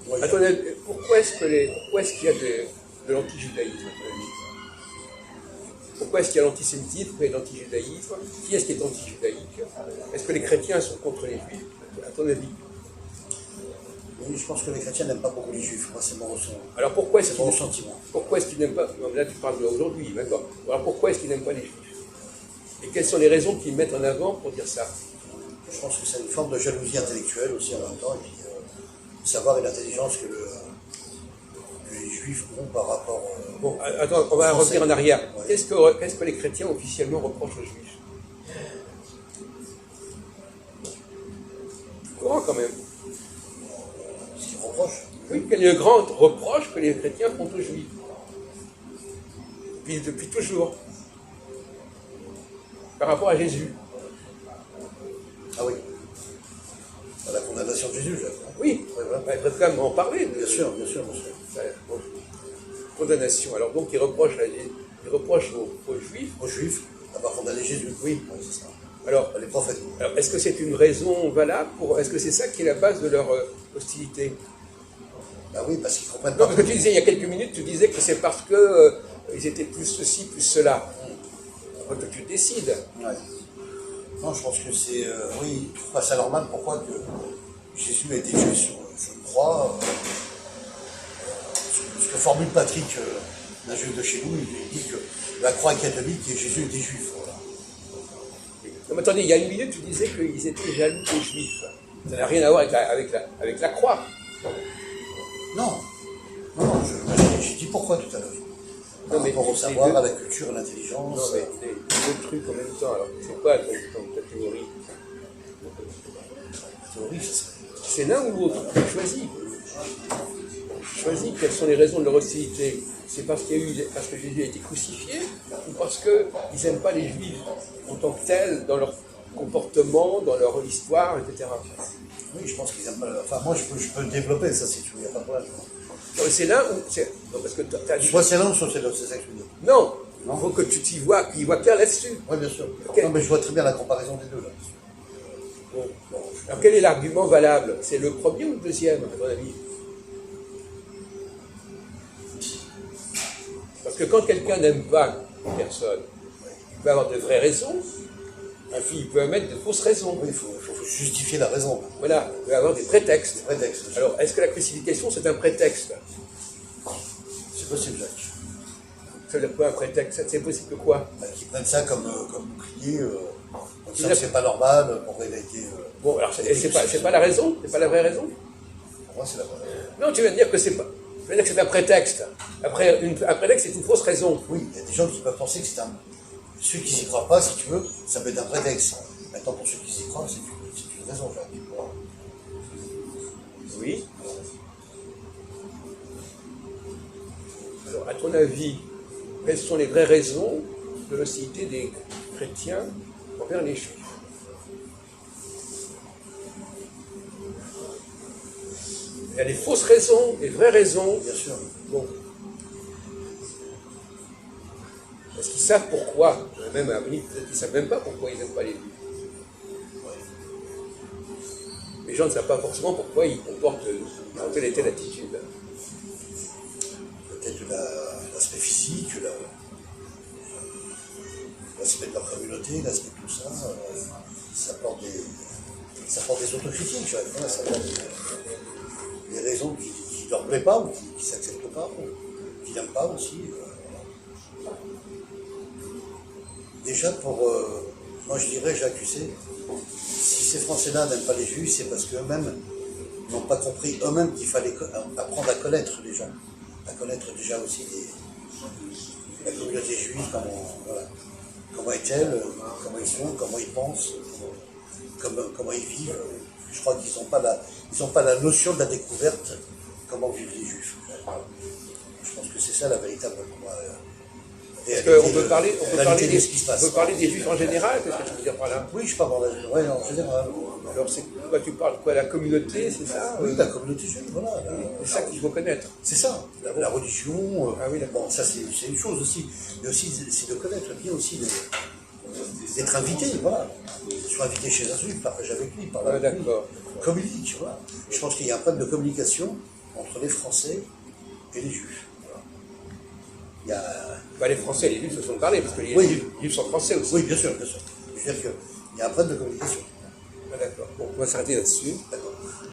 Oui. À ton avis, pourquoi est-ce qu'il y a de l'antijudaïsme, à ton avis? Pourquoi est-ce qu'il y a l'antisémitisme? Pourquoi il y a l'antijudaïsme? Qui est-ce qui est antijudaïque? Est-ce que les chrétiens sont contre les juifs, à ton avis? Oui, je pense que les chrétiens n'aiment pas beaucoup les juifs. Moi, c'est mon ressentiment. Alors pourquoi est-ce C'est qu'ils mon sentiment. n'aiment pas? Non, là tu parles d'aujourd'hui, d'accord. Alors pourquoi est-ce qu'ils n'aiment pas les juifs? Et quelles sont les raisons qu'ils mettent en avant pour dire ça? Je pense que c'est une forme de jalousie intellectuelle aussi en même temps, et puis le savoir et l'intelligence que les juifs ont par rapport. Bon, attends, on va revenir en arrière. Ouais. Qu'est-ce que les chrétiens officiellement reprochent aux juifs? Courant quand même. Ce qu'ils reprochent. Oui, quel est le grand reproche que les chrétiens font aux juifs? Depuis toujours. Par rapport à Jésus. Ah oui. À la condamnation de Jésus, Oui, ouais, voilà. il faudrait quand même en parler. Bien sûr, bien sûr, bien sûr. Bon. Condamnation. Alors donc, ils reprochent aux juifs. Aux juifs, d'avoir condamné Jésus. Oui. Ouais, c'est ça. Alors, Les prophètes. alors, est-ce que c'est une raison valable pour. Est-ce que c'est ça qui est la base de leur hostilité? Ben oui, parce qu'ils comprennent Non, pas. parce que tu disais il y a quelques minutes, tu disais que c'est parce que ils étaient plus ceci, plus cela. Après que tu décides. Ouais. Non, je pense que c'est. Oui, je trouve pas ça normal. Pourquoi que Jésus a été tué sur une croix ce que formule Patrick, un juif de chez nous, il dit que la croix est catholique et Jésus était juif. Voilà. Non, mais attendez, il y a une minute, tu disais qu'ils étaient jaloux des juifs. Ça n'a rien à voir avec la croix. Non, j'ai dit pourquoi tout à l'heure. Par rapport au savoir, à la culture, à l'intelligence. Non, mais deux trucs en même temps. Alors, c'est quoi ta théorie? La théorie, ça serait. C'est l'un ou l'autre. Choisis. Choisis quelles sont les raisons de leur hostilité. C'est parce que Jésus a été crucifié ou parce qu'ils n'aiment pas les juifs en tant que tels, dans leur comportement, dans leur histoire, etc. Oui, je pense qu'ils aiment pas. Enfin, moi, je peux le développer, ça, si tu veux, il n'y a pas de problème. Non, c'est l'un ou c'est. Non, parce que t'as dit. Soit c'est l'un, soit c'est l'autre, c'est ça que je veux dire. Non, il faut que tu t'y vois, qu'il voit clair là-dessus. Oui, bien sûr. Ok. Non, mais je vois très bien la comparaison des deux, là. Bon. Alors quel est l'argument valable? C'est le premier ou le deuxième, à ton avis? Parce que quand quelqu'un n'aime pas une personne, il peut avoir de vraies raisons, et puis il peut mettre de fausses raisons. Oui, il faut justifier la raison. Voilà, il peut avoir des prétextes. Prétexte. Alors, est-ce que la crucifixion, c'est un prétexte? C'est possible, Jacques. C'est quoi un prétexte? C'est possible que quoi? Qu'ils prennent ça comme bouclier, comme ça, c'est pas normal, pourquoi il a été. Bon, alors, c'est pas la raison? C'est pas la vraie raison? Pour moi, c'est la vraie raison. Non, tu viens de dire que c'est pas. Tu viens de dire que c'est un prétexte. Après, un prétexte, c'est une fausse raison. Oui, il y a des gens qui peuvent penser que c'est un. Ceux qui s'y croient pas, si tu veux, ça peut être un prétexte. Maintenant, pour ceux qui s'y croient, c'est une raison, Jacques. Oui. Alors, à ton avis, quelles sont les vraies raisons de l'hostilité des chrétiens envers les juifs? Il y a des fausses raisons, des vraies raisons. Bien sûr. Bon. Est-ce qu'ils savent pourquoi? Même à Munich, peut-être qu'ils ne savent même pas pourquoi ils n'aiment pas les juifs. Les gens ne savent pas forcément pourquoi ils comportent telle et telle attitude. Peut-être l'aspect physique, l'aspect de leur communauté, l'aspect de tout ça, ça porte des autocritiques, voilà, ça porte des raisons qui ne leur plaisent pas ou qui ne s'acceptent pas, ou qui n'aiment pas aussi. Déjà, moi je dirais, Jacques, tu sais, si ces Français-là n'aiment pas les Juifs, c'est parce qu'eux-mêmes n'ont pas compris eux-mêmes qu'il fallait apprendre à connaître les gens, à connaître déjà aussi la communauté juive, comment est-elle, comment ils sont, comment ils pensent, comment ils vivent. Je crois qu'ils n'ont pas la notion de la découverte, comment vivent les Juifs. Je pense que c'est ça la véritable On peut parler des Juifs en général, qu'est-ce que tu veux dire par là? Oui, je parle en général. Alors, quoi, tu parles quoi? La communauté, c'est ça? Oui, la communauté juive, voilà. C'est ça qu'il faut connaître. C'est ça, la religion. Ah oui, d'accord. Bon, ça c'est une chose aussi. Mais aussi, c'est de connaître bien aussi, d'être invité, voilà. Je suis invité chez un juif, partager avec lui, parler avec lui. D'accord. Communique, voilà. Je pense qu'il y a un problème de communication entre les Français et les Juifs. Voilà. Il y a... Bah, les Français et les Juifs se sont parlé, parce que les Oui. Juifs sont français aussi. Oui, bien sûr, bien sûr. Je veux dire qu'il y a un problème de communication. Ah, d'accord. Bon, on va s'arrêter là-dessus. D'accord.